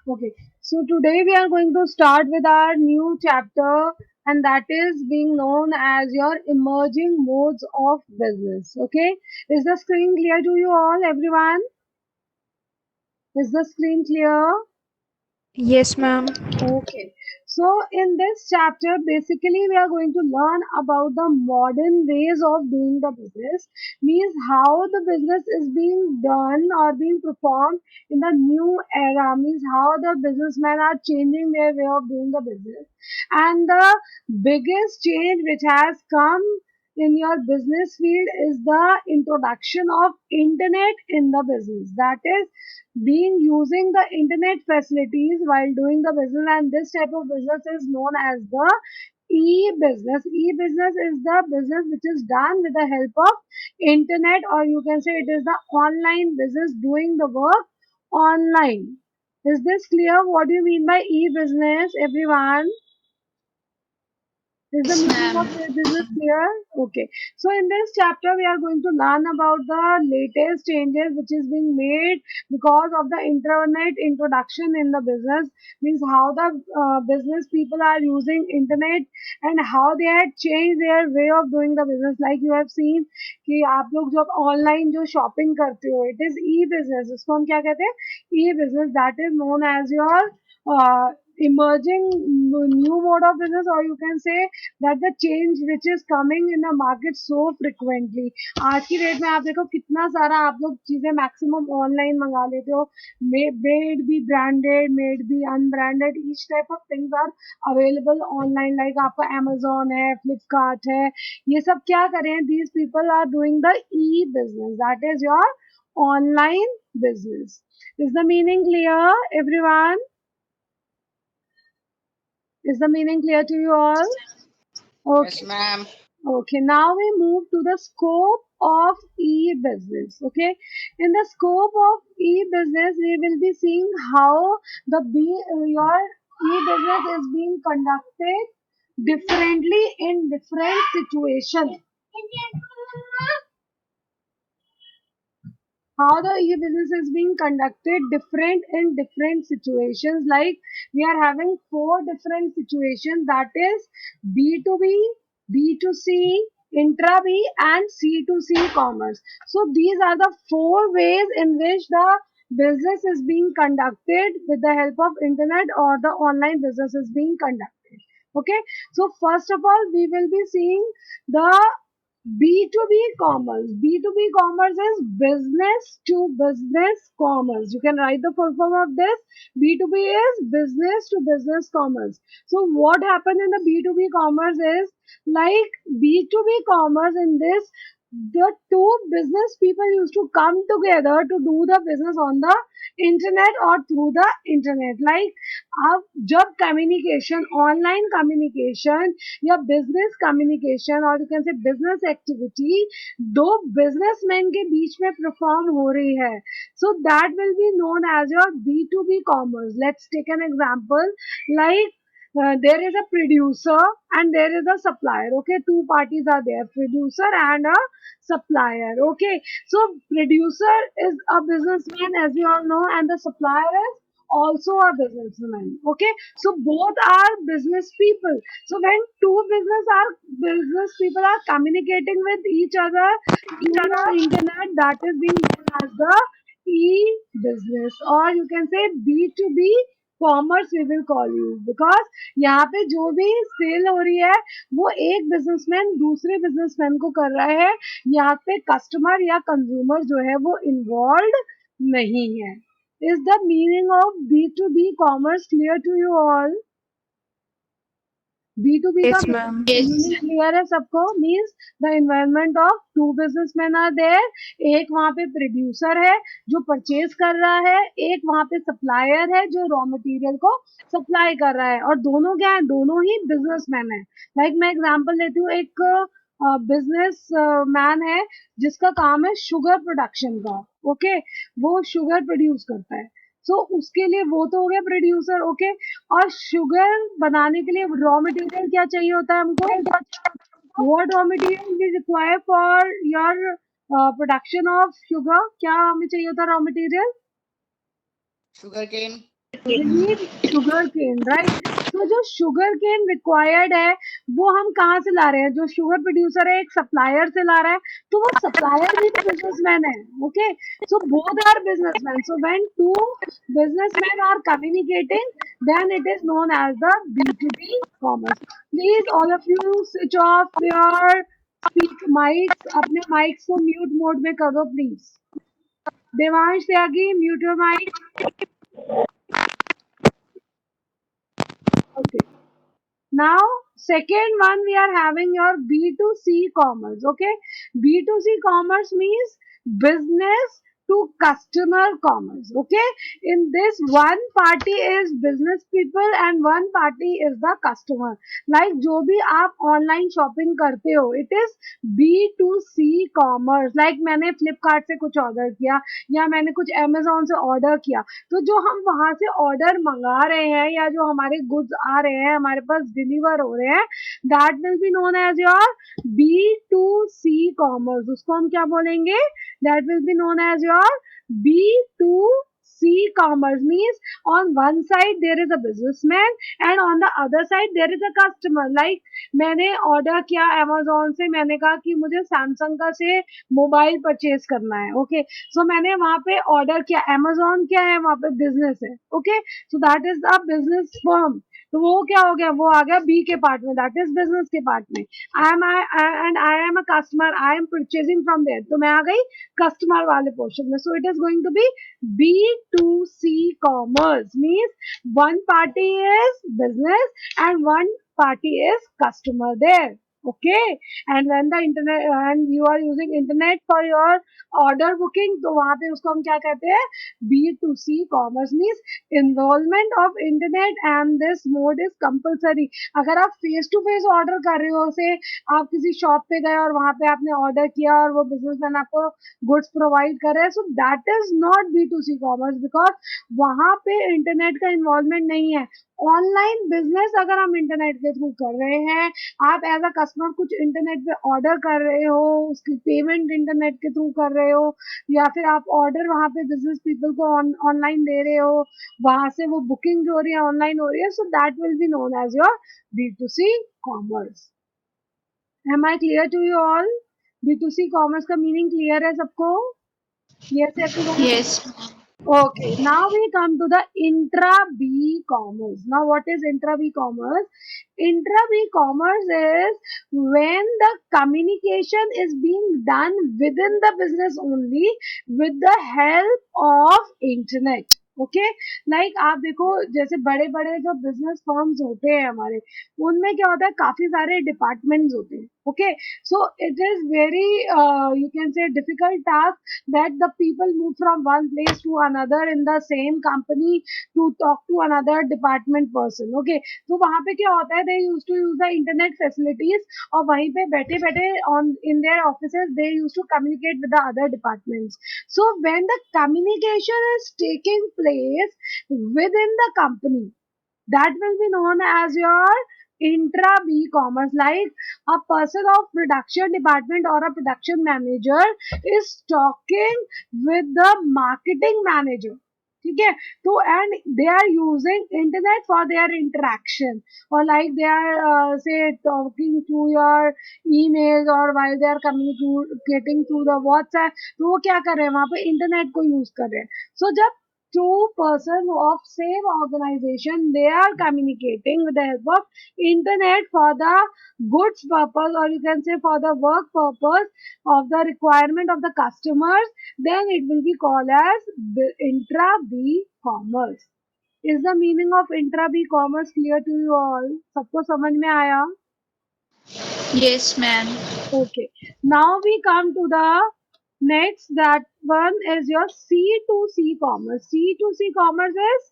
Okay, so today we are going to start with our new chapter, and that is being known as your emerging modes of business. Okay, is the screen clear to you all, everyone? Is the screen clear? Yes, ma'am. Okay, so in this chapter, basically, we are going to learn about the modern ways of doing the business, means how the business is being done or being performed in the new era, means how the businessmen are changing their way of doing the business. And the biggest change which has come in your business field is the introduction of internet in the business. That is being using the internet facilities while doing the business, and this type of business is known as the e-business. E-business is the business which is done with the help of internet, or you can say it is the online business doing the work online. Is this clear? What do you mean by e-business, everyone? Is the Yes, meaning of ma'am. the business clear? Okay. So in this chapter, we are going to learn about the latest changes which is being made because of the internet introduction in the business. Means how the business people are using internet and how they had changed their way of doing the business. Like you have seen कि आप लोग जब online जो shopping करते हो, it is e-business. इसको हम क्या कहते हैं? E-business. That is known as your emerging new mode of business, or you can say that the change which is coming in the market so frequently. आज की डेट में आप देखो कितना सारा आप लोग चीजें मैक्सिमम ऑनलाइन मंगा लेते हो. May it be branded, may it be unbranded, each type of things are available online. Like आपका Amazon है, Flipkart है, ये सब क्या कर रहे हैं? These people are doing the e-business. That is your online business. Is the meaning clear, everyone? Is the meaning clear to you all? Yes, Okay. ma'am. Okay, now we move to the scope of e-business. Okay, in the scope of e-business, we will be seeing how your e-business is being conducted differently in different situations. How the e-business is being conducted different in different situations. Like we are having four different situations, that is B2B, B2C, intra-B and C2C commerce. So these are the four ways in which the business is being conducted with the help of internet, or the online business is being conducted. Okay, so first of all, we will be seeing the B2B commerce. B2B commerce is business to business commerce. You can write the full form of this. B2B is business to business commerce. So what happened in the B2B commerce is, like B2B commerce in this, the two business people used to come together to do the business on the internet or through the internet. Like अब जब communication, online communication या business communication, और you can say business activity दो businessman के बीच में perform हो रही है, so that will be known as your B to B commerce. Let's take an example. Like there is a producer and there is a supplier. Okay, two parties are there, producer and a supplier. Okay, so producer is a businessman, as you all know, and the supplier is also a businessman. Okay, so both are business people. So when two business people are communicating with each other through the internet, that is being known as the e-business, or you can say B2B commerce we will call you, because यहाँ पे जो भी cell हो रही है वो एक businessman दूसरे बिजनेसमैन को कर रहा है. यहाँ पे कस्टमर या कंज्यूमर जो है वो इन्वॉल्व नहीं है. Is the meaning of B to B commerce clear to you all? B2B का Yes, ma'am. मीनिंग क्लियर है सबको? Means the environment of two businessman are there. एक वहां पे प्रोड्यूसर है जो परचेज कर रहा है, एक वहां पे सप्लायर है जो रॉ मटेरियल को सप्लाई कर रहा है, और दोनों क्या है? दोनों ही बिजनेसमैन है. लाइक मैं एग्जांपल लेती हूँ. एक बिजनेस मैन है जिसका काम है शुगर प्रोडक्शन का. ओके, वो शुगर प्रोड्यूस करता है. सो उसके लिए वो तो हो गया प्रोड्यूसर. ओके, और शुगर बनाने के लिए रॉ मटेरियल क्या चाहिए होता है हमको? What raw material we require for your production of sugar? क्या हमें चाहिए होता है raw material? Sugar cane. we need sugar cane, right? तो जो sugar cane required है वो हम कहाँ से ला रहे हैं? जो sugar producer है एक supplier से ला रहा है, तो वो supplier भी तो businessman है, okay? So both are businessmen. So when two businessmen are communicating, then it is known as the B2B commerce. Please all of you switch off your speak mics, अपने mics को mute mode में कर दो please. Devansh Tyagi, mute your mic. Okay. Now, second one we are having your B2C commerce. Okay, B2C commerce means business to customer commerce. Okay, in this one party is business people and one party is the customer. Like जो भी आप online shopping करते हो, it is B2C commerce. Like मैंने Flipkart से कुछ order किया या मैंने कुछ Amazon से order किया, तो जो हम वहां से ऑर्डर मंगा रहे हैं या जो हमारे गुड्स आ रहे हैं हमारे पास डिलीवर हो रहे हैं, that will be known as your B2C commerce. उसको हम क्या बोलेंगे? That will be known as your B2C commerce. Means on one side there is a businessman and on the other side there is a customer. Like मैंने order किया Amazon से, मैंने कहा कि मुझे सैमसंग का से मोबाइल परचेज करना है. ओके, सो मैंने वहां पे ऑर्डर किया. Amazon क्या है? वहां पे बिजनेस है. Okay, so that is the business firm. तो वो क्या हो गया? वो आ गया बी के पार्ट में, दैट इज बिजनेस के पार्ट में. I am a customer, I am purchasing from there, तो मैं आ गई कस्टमर वाले पोर्शन में. So it is going to be B2C commerce. Means one party is business and one party is customer there. Okay, and when the internet and you are using internet for your order booking, तो वहां पे उसको हम क्या कहते हैं? B2C commerce. Means involvement of internet and this mode is compulsory. अगर आप फेस टू फेस ऑर्डर कर रहे हो, से आप किसी शॉप पे गए और वहां पे आपने ऑर्डर किया और वो बिजनेसमैन आपको गुड्स प्रोवाइड कर रहे हैं, सो that is not B2C commerce because वहां पे इंटरनेट का इन्वॉल्वमेंट नहीं है. ऑनलाइन बिजनेस अगर हम इंटरनेट के थ्रू कर रहे हैं, आप एज अ कस्टमर कुछ इंटरनेट पे ऑर्डर कर रहे हो, उसकी पेमेंट इंटरनेट के थ्रू कर रहे हो, या फिर आप ऑर्डर वहां पे बिजनेस पीपल को ऑनलाइन दे रहे हो, वहां से वो बुकिंग जो हो रही है ऑनलाइन हो रही है, so that will be known as your B2C commerce. Am I clear to you all? B2C commerce का मीनिंग क्लियर है सबको? Yes, everyone. Yes. Okay, now we come to the intra B commerce. Now, what is intra B commerce? Intra B commerce is when the communication is being done within the business only with the help of internet. Okay, like आप देखो जैसे बड़े बड़े जो business firms होते हैं हमारे, उनमें क्या होता है? काफी सारे डिपार्टमेंट्स होते हैं. Okay, so it is very you can से difficult task that the people move from one place to another in the same company to talk to another department person. Okay, तो वहां पे क्या होता है? They used to use the internet facilities और वहीं पे बैठे बैठे on in their offices they used to communicate with the other departments. So when the communication is taking place within the company, that will be known as your intra B commerce. Like a person of production department or a production manager is talking with the marketing manager. ठीक है, तो and they are using internet for their interaction, और like they are say talking through your email और while they are communicating through the WhatsApp, तो वो क्या कर रहे हैं? वहां पे इंटरनेट को यूज कर रहे हैं. सो जब two person of same organization they are communicating with the help of internet for the goods purpose, or you can say for the work purpose of the requirement of the customers, then it will be called as intra B commerce. Is the meaning of intra B commerce clear to you all? सबको समझ में आया? Yes, ma'am. Okay, now we come to the next. That one is your C2C commerce. C2C commerce is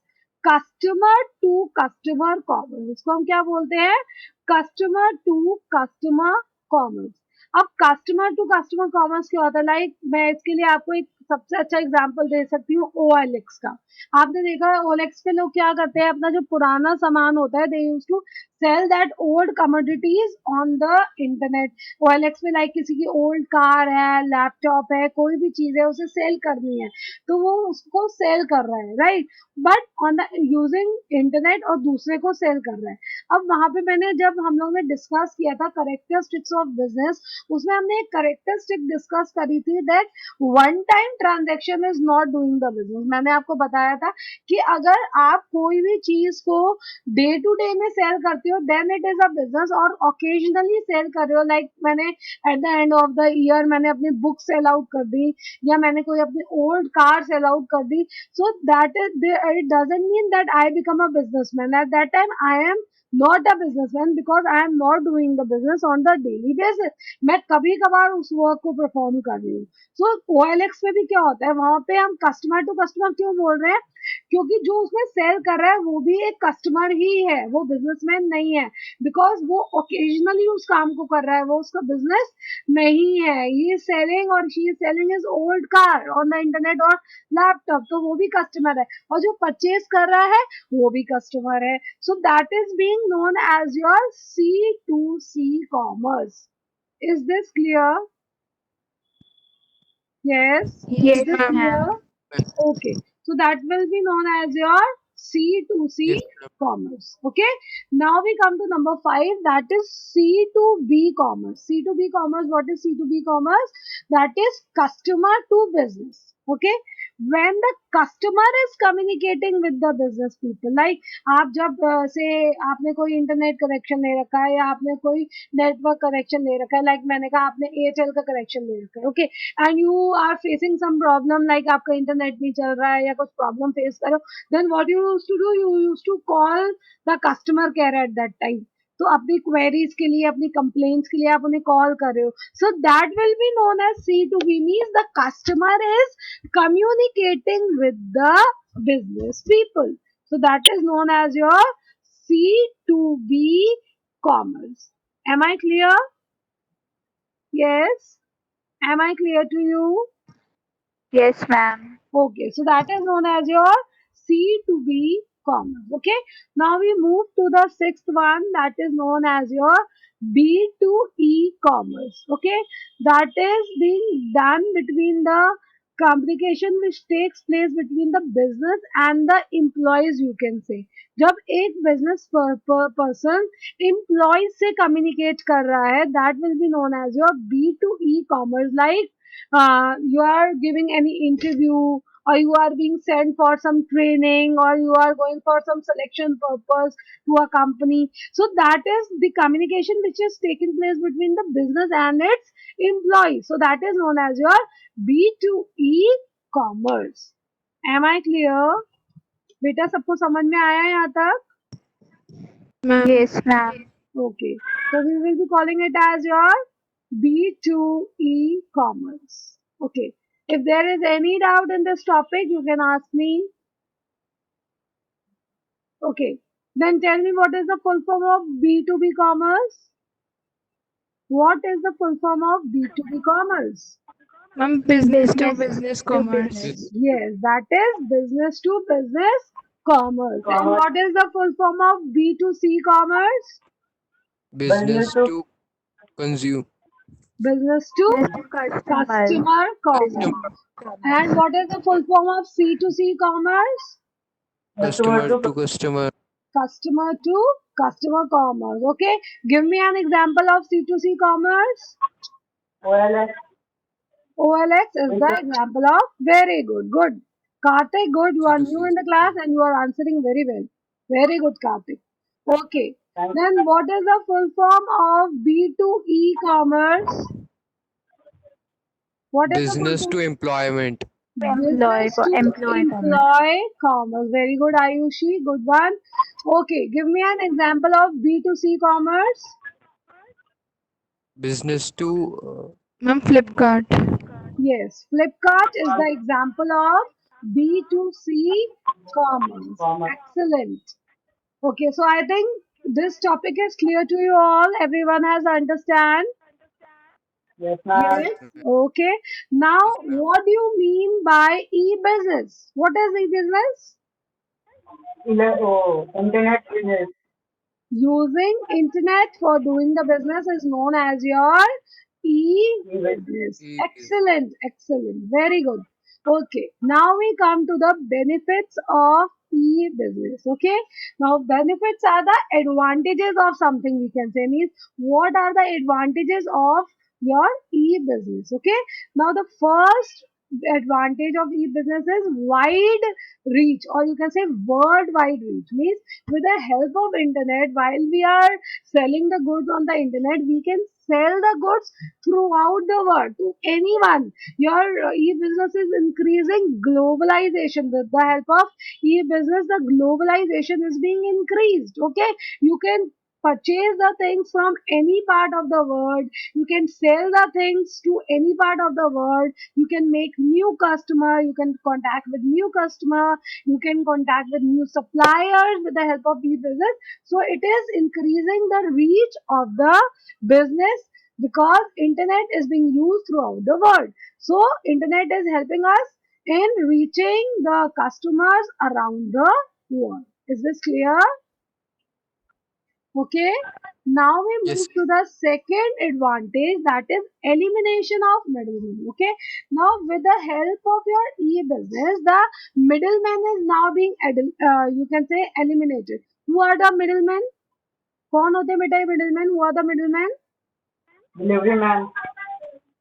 customer to customer commerce. इसको हम क्या बोलते हैं? Customer to customer commerce. अब कस्टमर टू कस्टमर कॉमर्स क्या होता है? लाइक मैं इसके लिए आपको एक सबसे अच्छा एग्जांपल दे सकती हूँ OLX का. आपने देखा है OLX पे लोग क्या करते हैं? अपना जो पुराना सामान होता है they use to sell that old commodities on the internet. OLX में लाइक किसी की ओल्ड कार है, लैपटॉप है, कोई भी चीज है उसे सेल करनी है, तो वो उसको सेल कर रहा है, right, but on the using internet, और दूसरे को सेल कर रहा है। अब वहां पे मैंने, जब हम लोग ने डिस्कस किया था करेक्टरिस्टिक्स ऑफ बिजनेस, उसमें हमने एक करेक्टरिस्टिक डिस्कस करी थी that one time transaction is not doing the business. मैंने आपको बताया था कि अगर आप कोई भी चीज को डे टू डे में सेल करते हो then it is a business, और ओकेजनली सेल कर रहे हो, लाइक मैंने at the end of the year मैंने अपनी बुक सेल आउट कर दी, या मैंने कोई अपनी ओल्ड कार सेल आउट कर दी, so that is it doesn't mean that I become a businessman. At that time I am not a businessman because I am not doing the business on the daily basis. मैं कभी कभार उस work को perform कर रही हूँ। सो OLX में भी क्या होता है, वहां पे हम कस्टमर टू कस्टमर क्यों बोल रहे हैं, क्योंकि जो उसमें सेल कर रहा है वो भी एक कस्टमर ही है, वो बिजनेसमैन नहीं है, बिकॉज वो ओकेजनली उस काम को कर रहा है, वो उसका बिजनेस नहीं है। ये सेलिंग और she is selling is old car on the internet और लैपटॉप, तो वो भी कस्टमर है, और जो परचेज कर रहा है वो भी कस्टमर है। So that is being known as your C2C commerce. Is this clear? Yes. Is Yes, this ma'am. clear? Okay. So that will be known as your C2C Yes, ma'am. commerce. Okay. Now we come to number 5, that is C2B commerce. C2B commerce, what is C2B commerce? That is customer to business. Okay. When the customer is communicating with the business people, like आप जब से आपने कोई internet connection ले रखा है, या आपने कोई नेटवर्क कनेक्शन ले रखा है, लाइक मैंने कहा आपने एयरटेल का कनेक्शन ले रखा है, okay, and you are facing some problem, like आपका इंटरनेट नहीं चल रहा है या कुछ प्रॉब्लम फेस करो, then what you used to do, you used to call the customer care at that time. तो अपनी क्वेरीज के लिए, अपनी कंप्लेंट्स के लिए आप उन्हें कॉल कर रहे हो, so that will be known as C2B, means the customer is communicating with the business people, so that is known as your C2B commerce. Am I clear? Yes. Am I clear to you? Yes, ma'am. Okay, so that is known as your C2B commerce. Okay, now we move to the sixth one, that is known as your B2E commerce. Okay, that is being done between the communication which takes place between the business and the employees, you can say. जब एक business person employees से communicate कर रहा है, that will be known as your B2E commerce. Like you are giving any interview, or you are being sent for some training, or you are going for some selection purpose to a company, so that is the communication which is taking place between the business and its employees, so that is known as your B2E commerce. Am I clear? बेटा सबको समझ में आया यहाँ तक? Ma'am. Yes, ma'am. Okay, so we will be calling it as your B2E commerce. Okay, if there is any doubt in this topic, you can ask me. Okay, then tell me, what is the full form of B2B commerce? What is the full form of B2B commerce? Ma'am, business to Business business to commerce. business. Yes, that is business to business commerce. And what is the full form of B2C commerce? Business to consume. Business to Business to customer. customer Customer, commerce. And what is the full form of C2C commerce? customer to customer. Customer to customer commerce. Okay, give me an example of C2C commerce. OLX is the example of, very good, good. Karthik, good, you are new C2C. in the class and you are answering very well. Very good, Karthik. Okay, then what is the full form of B2E commerce? What is the full Business to form? employment. Business to Employee commerce. employ commerce. Very good, Ayushi, good one. Okay, give me an example of B2C commerce. Business to Ma'am, Flipkart. Yes, Flipkart is the example of B2C commerce. Excellent. Okay, so I think this topic is clear to you all. Everyone has understand. Yes. Okay. Now, yes, ma'am. what do you mean by e-business? What is e-business? Internet business. Using internet for doing the business is known as your e-business. E-business. Excellent, excellent, very good. Okay, now we come to the benefits of e-business. Okay, now benefits are the advantages of something, we can say, means what are the advantages of your e-business. Okay, now the first advantage of e-business is wide reach, or you can say worldwide reach, means with the help of internet, while we are selling the goods on the internet, we can sell the goods throughout the world to anyone. Your e-business is increasing globalization. With the help of e-business, the globalization is being increased. Okay, you can purchase the things from any part of the world, you can sell the things to any part of the world, you can make new customer, you can contact with new customer, you can contact with new suppliers with the help of e-business. So it is increasing the reach of the business because internet is being used throughout the world. So internet is helping us in reaching the customers around the world. Is this clear? Okay. Now we move Yes. to the second advantage, that is elimination of middlemen. Okay. Now with the help of your e-business, the middleman is now being you can say eliminated. Who are the middlemen? कौन होते हैं बेटा ये middlemen? Who are the middlemen? Delivery man.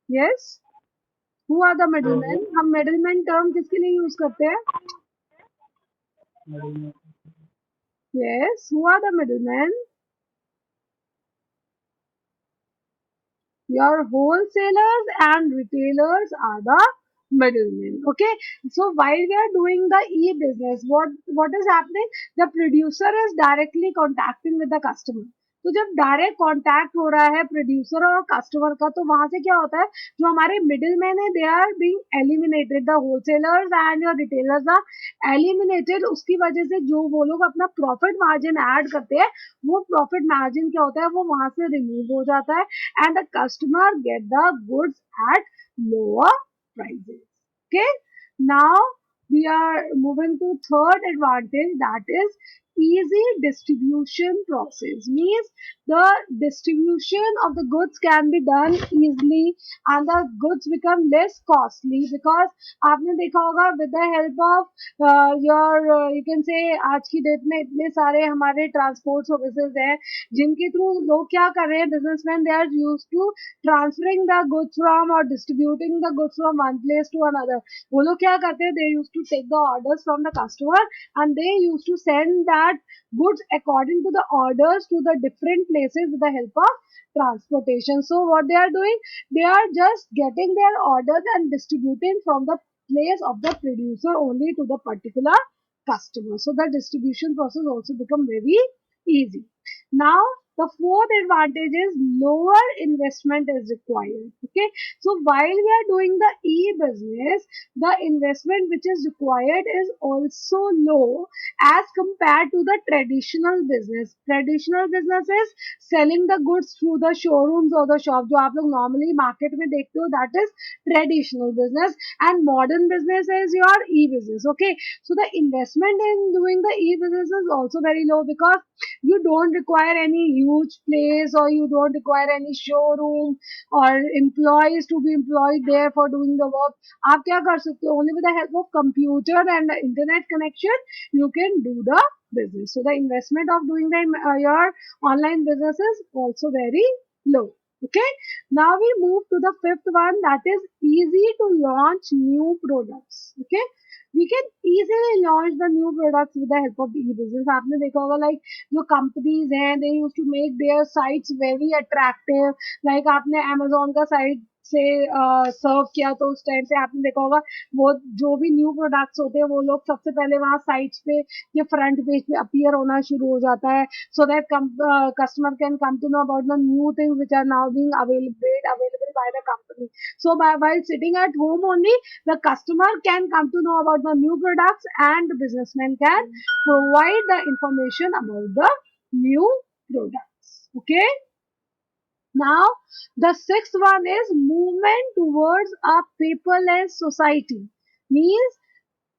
Yes. Who are the middlemen? हम middleman term किसके लिए use करते हैं? Yes. Who are the middlemen? Your wholesalers and retailers are the middlemen. Okay, so while we are doing the e-business, what is happening? The producer is directly contacting with the customer. तो जब direct contact हो रहा है producer और customer का, तो वहां से क्या होता है, जो हमारे मिडिल मैन है they are being eliminated, the wholesalers and your retailers are eliminated. उसकी वजह से जो वो लोग अपना प्रॉफिट मार्जिन ऐड करते हैं, वो प्रॉफिट मार्जिन क्या होता है, वो वहां से रिमूव हो जाता है and the customer get the goods at lower prices. Okay, now we are moving to third advantage, that is easy distribution process, means the distribution of the goods can be done easily and the goods become less costly because आपने देखा होगा with the help of your you can say आज की date में इतने सारे हमारे transport services हैं जिनके थ्रू लोग क्या कर रहे हैं, businessman they are used to transferring the goods from और distributing the goods from one place to another. वो लोग क्या करते हैं, they used to take the orders from the customer and they used to send that goods according to the orders to the different places with the help of transportation. So what they are doing, they are just getting their orders and distributing from the place of the producer only to the particular customer. So the distribution process also become very easy. Now the fourth advantage is lower investment is required. Okay, so while we are doing the e-business, the investment which is required is also low as compared to the traditional business. Traditional business is selling the goods through the showrooms or the shop, जो आप लोग normally market में देखते हो, that is traditional business, and modern business is your e-business. Okay, so the investment in doing the e-business is also very low because you don't require any huge place or you don't require any showroom or employees to be employed there for doing the work. आप क्या कर सकते हो, only with the help of computer and the internet connection you can do the business. So the investment of doing the your online business is also very low. Okay, now we move to the fifth one, that is easy to launch new products. Okay, we can easily launch the new products with the help of e-business. आपने देखा होगा like जो companies हैं, they used to make their sites very attractive. Like आपने Amazon का site से सर्व किया तो उस टाइम पे आपने देखा होगा वो जो भी न्यू प्रोडक्ट्स होते हैं वो लोग सबसे पहले वहाँ साइट्स पे या फ्रंट पेज पे अपीयर होना शुरू हो जाता है, so that customer can come to know about the new things which are now being available by the company. So while sitting at home only, the customer can come to know about the new products and the businessman can provide the information about the new products. Okay, now the sixth one is movement towards a paperless society, means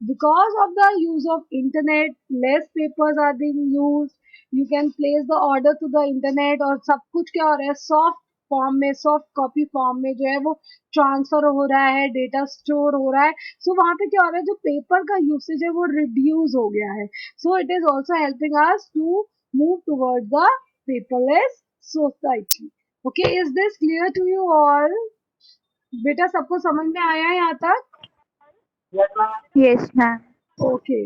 because of the use of internet less papers are being used, You can place the order to the internet और सब कुछ क्या हो रहा है soft form में soft copy form में जो है वो ट्रांसफर हो रहा है डेटा स्टोर हो रहा है सो वहाँ पे क्या हो रहा है जो पेपर का यूसेज है वो रिड्यूस हो गया है so it is also helping us to move toward the paperless society okay is this clear to you all बेटा सबको समझ में आया है यहाँ तक Yes, ma'am. Yes, ma'am. okay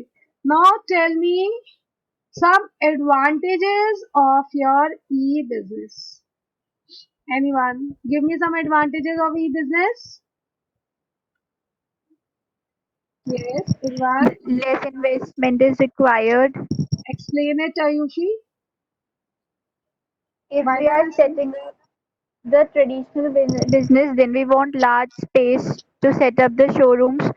now tell me some advantages of your e-business. Anyone? Give me some advantages of e-business. Yes, Irwan. Less investment is required. Explain it, Ayushi. If Why we are don't you? setting up the traditional business, then we want large space to set up the showrooms.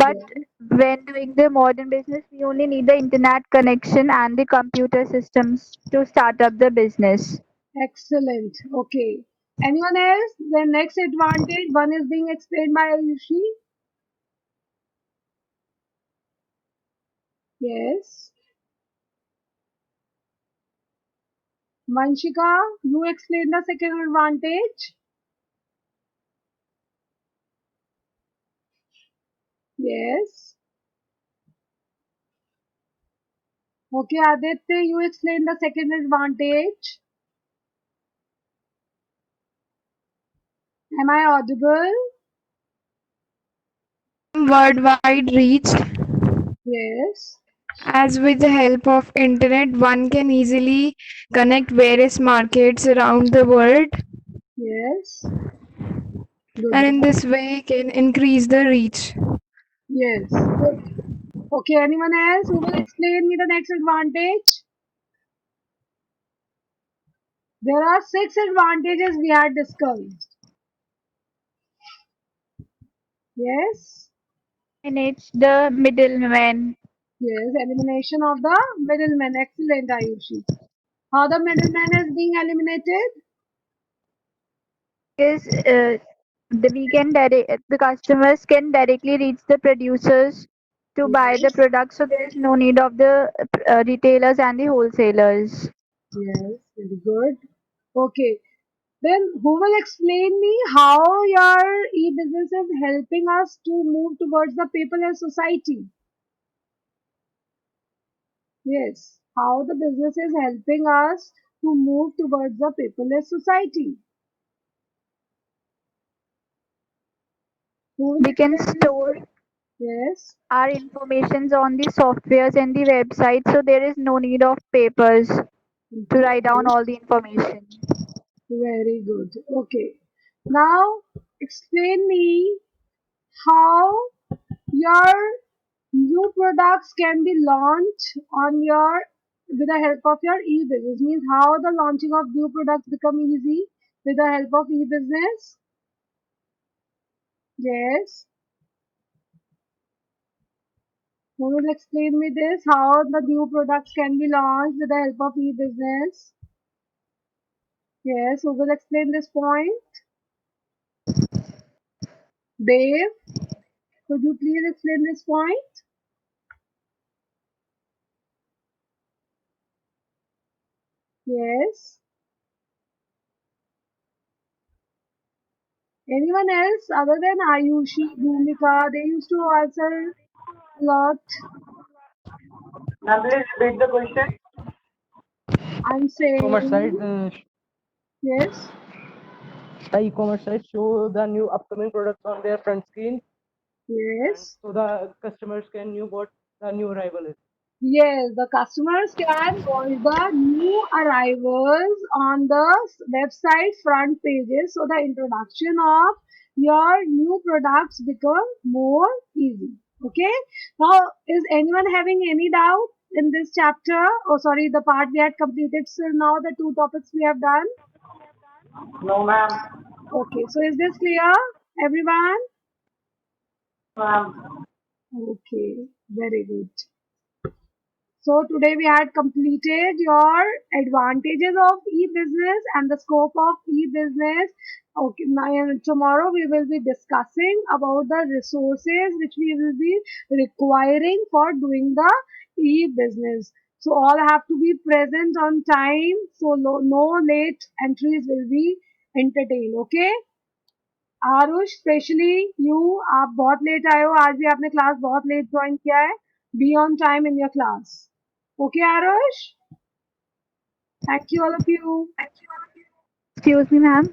But Yes. when doing the modern business, we only need the internet connection and the computer systems to start up the business. Excellent. Okay. Anyone else? The next advantage, one is being explained by Ayushi. Yes. Manshika, you explain the second advantage. Yes. Okay, Aditya, you explain the second advantage. Am I audible? Worldwide reach. Yes. As with the help of internet, one can easily connect various markets around the world, Yes. Good. and in this way can increase the reach. Yes. Good. Okay, anyone else who will explain me the next advantage? There are 6 advantages we had discussed. Yes. And it's the middleman. Yes. Elimination of the middleman. Excellent, Ayushi. How the middleman is being eliminated? Is the customers can directly reach the producers to buy the Yes. product, so there is no need of the retailers and the wholesalers. Yes. Very good. Okay. Then who will explain me how your e-business is helping us to move towards the paperless society? Yes, how the business is helping us to move towards the paperless society. Who will We can explain me? store Yes, our informations on the softwares and the website, so there is no need of papers to write down good. all the information. Very good. Okay. Now explain me how your new products can be launched on your with the help of your e-business. Means how the launching of new products become easy with the help of e-business. Yes. Who will explain me this? How the new products can be launched with the help of e-business? Yes, who will explain this point? Dave, could you please explain this point? Yes. Anyone else other than Ayushi, Bhumika? They used to answer a lot. Ma'am, please repeat the question. I'm E-commerce site, saying yes, the e-commerce site show the new upcoming products on their front screen, and yes. so the customers can know what the new arrival is. Yes, the customers can watch the new arrivals on the website front pages so the introduction of your new products become more easy. Okay. Now, is anyone having any doubt in this chapter? Oh, sorry, the part we had completed till now, the 2 topics we have done. No, ma'am. Okay. So, is this clear, everyone? Ma'am. Okay. Very good. So today we had completed your advantages of e-business and the scope of e-business. Okay, now, tomorrow we will be discussing about the resources which we will be requiring for doing the e-business. So all have to be present on time. So no late entries will be entertained. Okay. Aarush specially you, आप बहुत late आए हो, आज भी आपने class बहुत late join किया है. Be on time in your class. Okay Aarush, thank you all of you. Excuse me, ma'am.